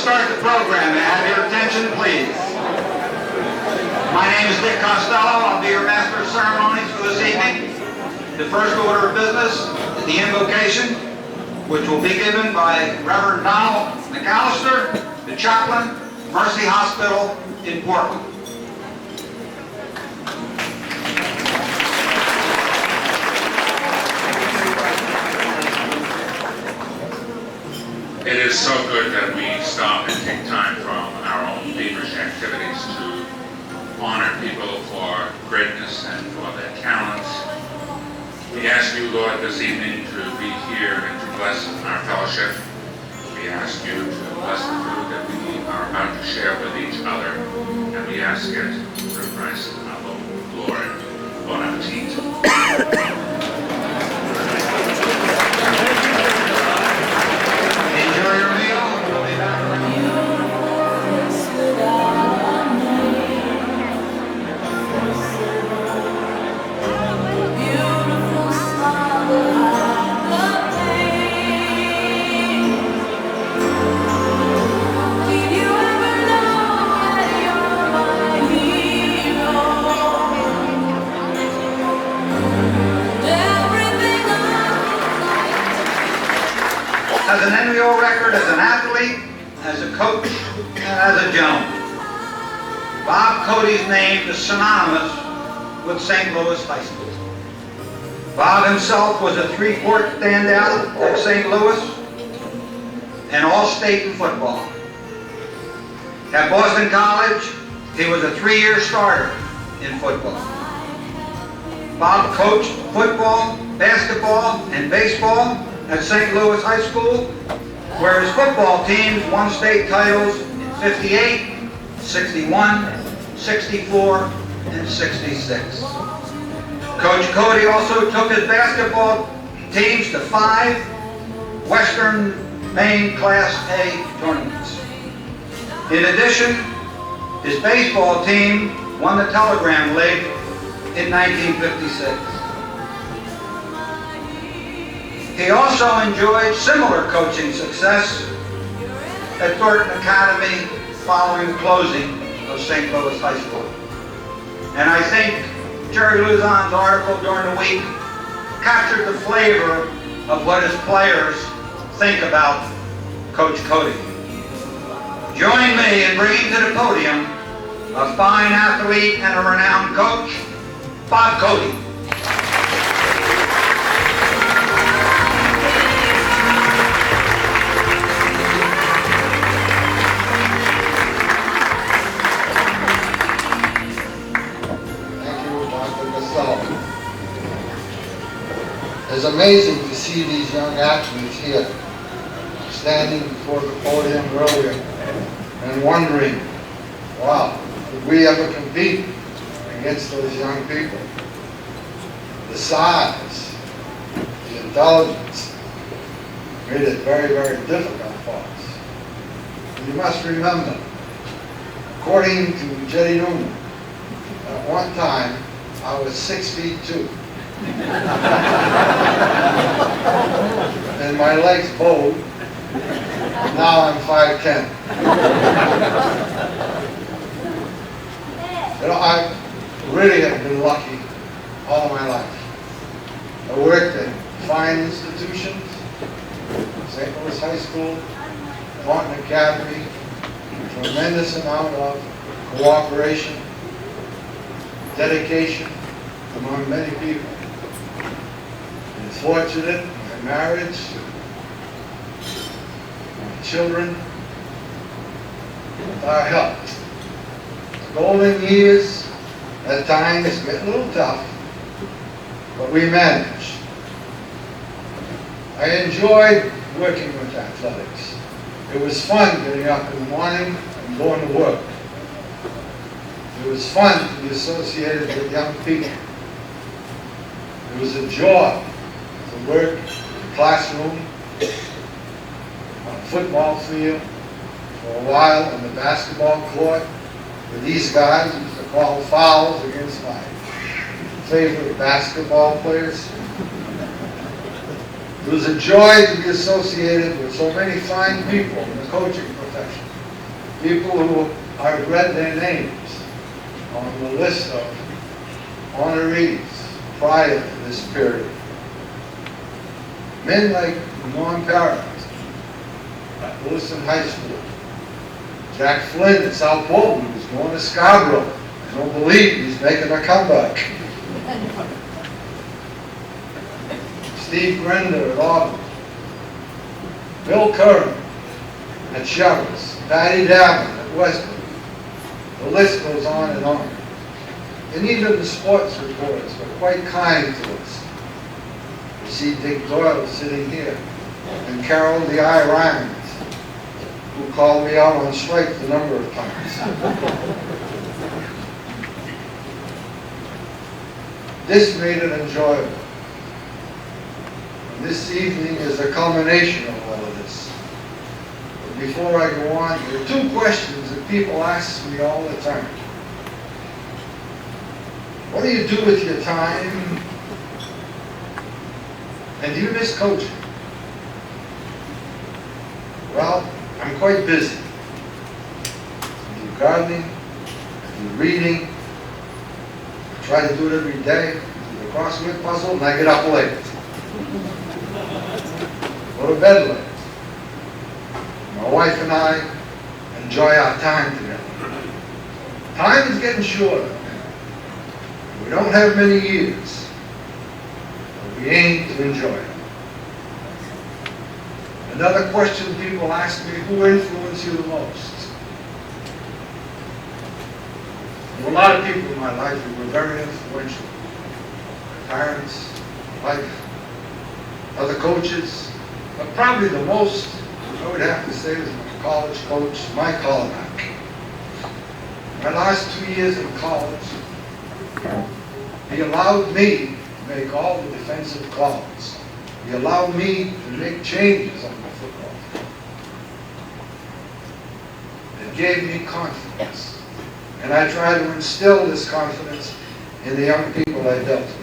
start the program. May I have your attention, please? My name is Dick Costello. I'll be your master of ceremonies for this evening. The first order of business is the invocation, which will be given by Reverend Donald McAllister, the chaplain, Mercy Hospital in Portland. It is so good that we stop and take time from our own feverish activities to honor people for greatness and for their talents. We ask you, Lord, this evening to be here and to bless our fellowship. We ask you to bless the food that we are about to share with each other, and we ask it through Christ our Lord. Bon appetit. Enjoy your meal. We'll be back around. Has an NWO record as an athlete, as a coach, and as a gentleman. Bob Cody's name is synonymous with St. Louis High School. Bob himself was a three-quart standout at St. Louis and all-state in football. At Boston College, he was a three-year starter in football. Bob coached football, basketball, and baseball at St. Louis High School, where his football teams won state titles in 58, 61, 64, and 66. Coach Cody also took his basketball teams to 5 Western Maine Class A tournaments. In addition, his baseball team won the Telegram League in 1956. He also enjoyed similar coaching success at Thornton Academy following the closing of St. Louis High School. And I think Jerry Luzon's article during the week captured the flavor of what his players think about Coach Cody. Join me in bringing to the podium a fine athlete and a renowned coach, Bob Cody. It's amazing to see these young athletes here standing before the podium earlier and wondering, wow, could we ever compete against those young people? The size, the intelligence made it very, very difficult for us. And you must remember, according to Jetty Newman, at one time I was 6'2". And my legs bowed. Now I'm 5'10". You know, I really have been lucky all my life. I worked at fine institutions, St. Louis High School, Thornton Academy, tremendous amount of cooperation, dedication among many people. I'm fortunate, my marriage, my children, with our health. The golden years at times get a little tough, but we manage. I enjoyed working with athletics. It was fun getting up in the morning and going to work. It was fun to be associated with young people. It was a joy to work in the classroom, on a football field, for a while on the basketball court, with these guys who used to call fouls against my favorite basketball players. It was a joy to be associated with so many fine people in the coaching profession. people who I've read their names on the list of honorees prior to this period. Men like Norm Paradise at Lewiston High School, Jack Flynn at South Bolton, who's going to Scarborough. I don't believe he's making a comeback. Steve Grender at Auburn, Bill Curran at Shepherds, Patty Davin at Western. The list goes on and on. And even the sports reporters were quite kind to us. You see Dick Doyle sitting here, and Carol the I. Rhymes, who called me out on strike a number of times. This made it enjoyable. And this evening is a culmination of all of this. But before I go on, there are two questions that people ask me all the time. What do you do with your time? And do you miss coaching? Well, I'm quite busy. I do gardening, I do reading, I try to do it every day, I do the crossword puzzle, and I get up late. Go to bed late. My wife and I enjoy our time together. Time is getting shorter. We don't have many years, but we aim to enjoy it. Another question people ask me, who influenced you the most? There were a lot of people in my life who were very influential. My parents, my wife, other coaches, but probably the most, I would have to say, was my college coach, Mike Hollaback. My last 2 years in college, he allowed me to make all the defensive calls. He allowed me to make changes on my football field. It gave me confidence. And I try to instill this confidence in the young people I dealt with.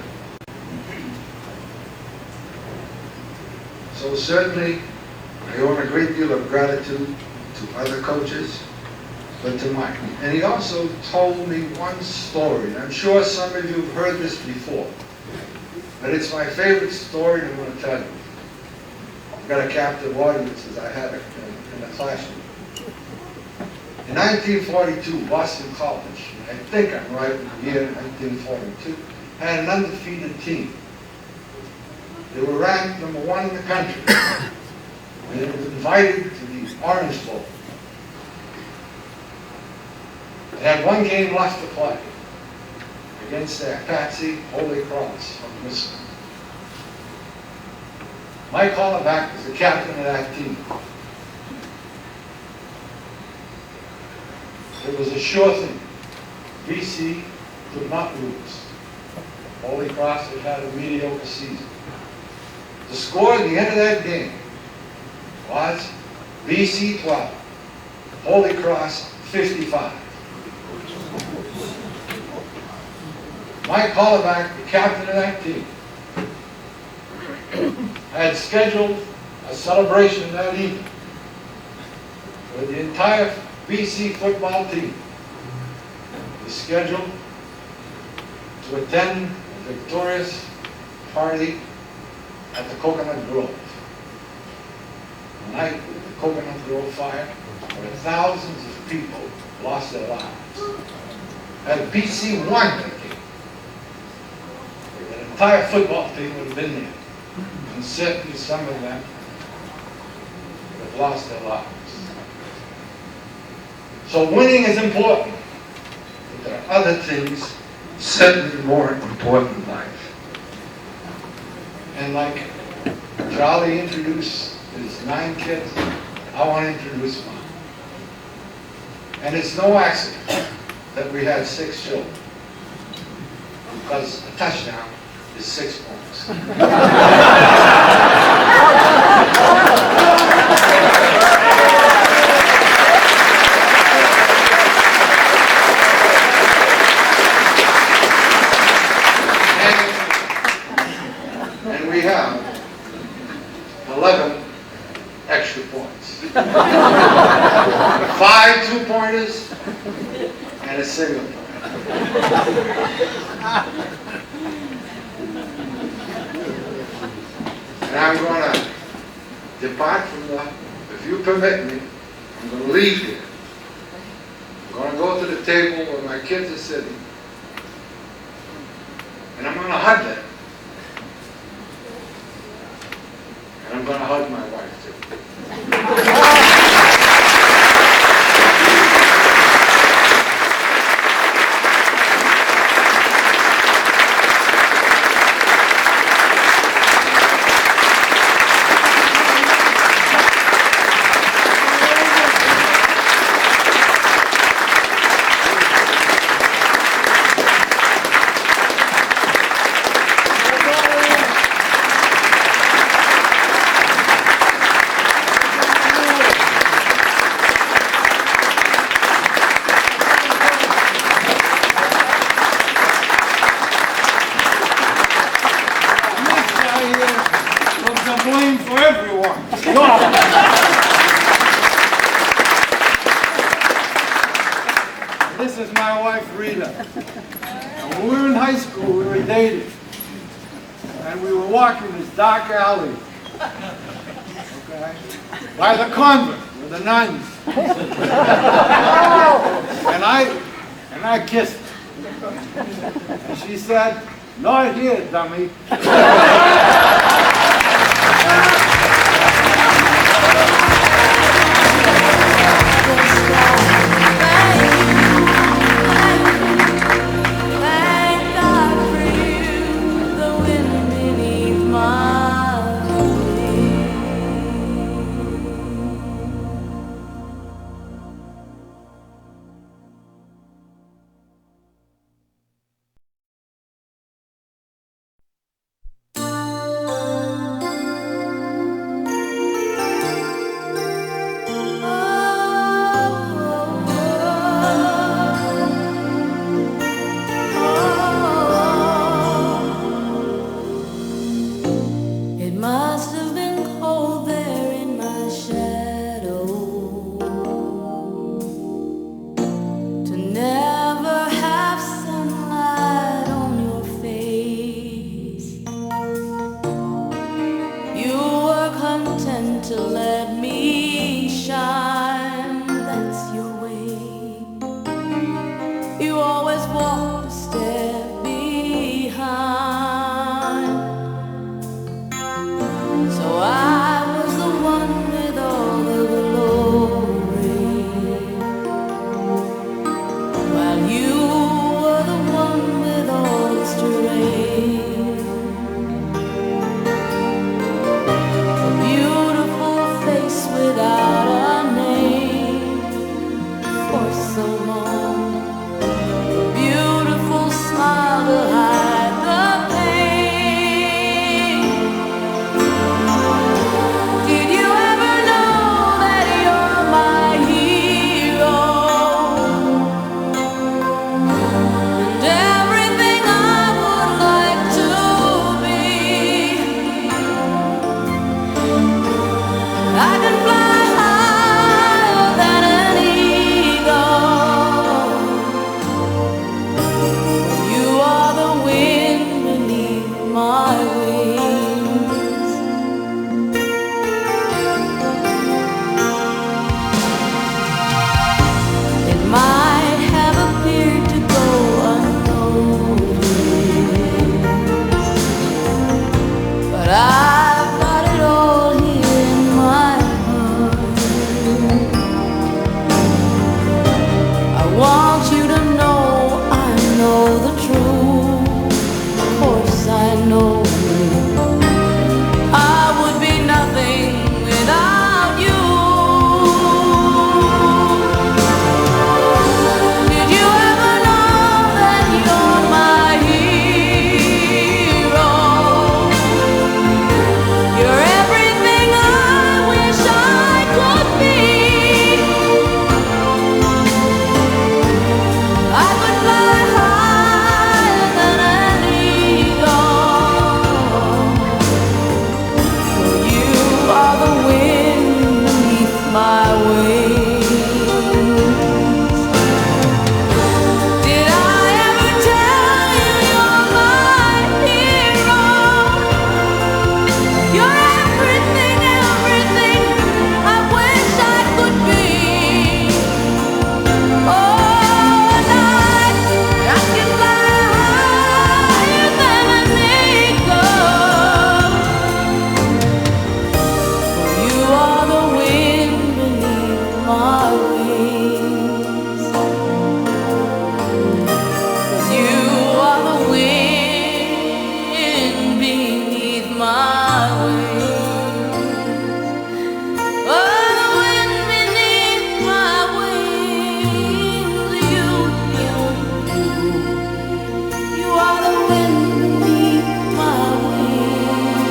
So certainly, I owe a great deal of gratitude to other coaches, but to Mike. And he also told me one story. I'm sure some of you have heard this before, but it's my favorite story I'm going to tell you. I've got a captive audience as I have it in the classroom. In 1942, Boston College, I think I'm right in the year 1942, had an undefeated team. They were ranked number 1 in the country. And they were invited to the Orange Bowl. They had one game left to play against their patsy, Holy Cross from Michigan. Mike Hollaback was the captain of that team. It was a sure thing. BC could not lose. Holy Cross had had a mediocre season. The score at the end of that game was BC 12, Holy Cross 55. Mike Hollaback, the captain of that team, had scheduled a celebration that evening for the entire BC football team. Was scheduled to attend a victorious party at the Coconut Grove. The night of the Coconut Grove fire, where thousands of people lost their lives. Had BC won that game, the entire football team would have been there. And certainly some of them would have lost their lives. So winning is important, but there are other things certainly more important in life. And like Charlie introduced his 9 kids, I want to introduce mine. And it's no accident that we had 6 children, because a touchdown is 6 points. And we have 11 extra points. 5 2-point pointers and a single pointer. And I'm going to depart from the, if you permit me, I'm going to leave here. I'm going to go to the table where my kids are sitting, and I'm going to hug them. And I'm going to hug my wife too. Blame for everyone. This is my wife Rita. And when we were in high school, we were dating. And we were walking this dark alley. Okay? By the convent with the nuns. and I kissed her. And she said, "Not here, dummy." my wings. 'Cause you are the wind beneath my wings. Oh, the wind beneath my wings. You are the wind beneath my wings.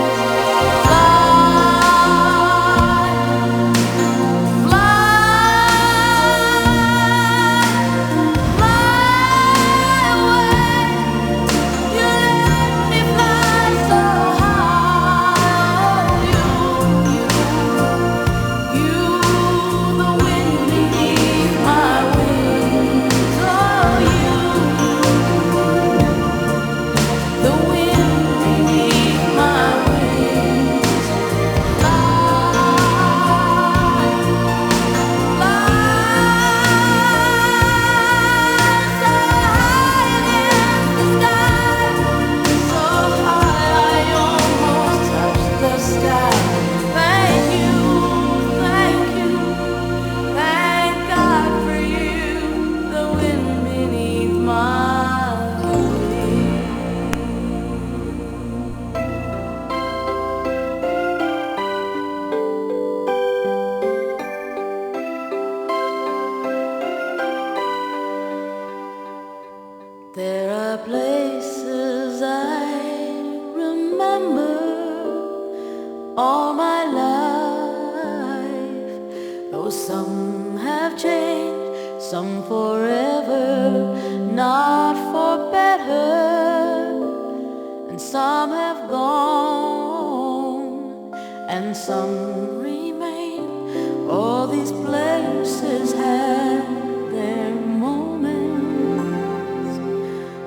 There are places I remember all my life, though some have changed, some forever, not for better, and some have gone, and some remain. All these places had their moments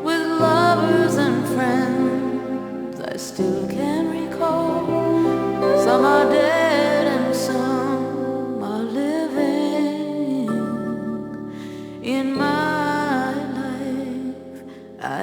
with lovers and friends I still can recall. Some are dead and some are living. In my life, I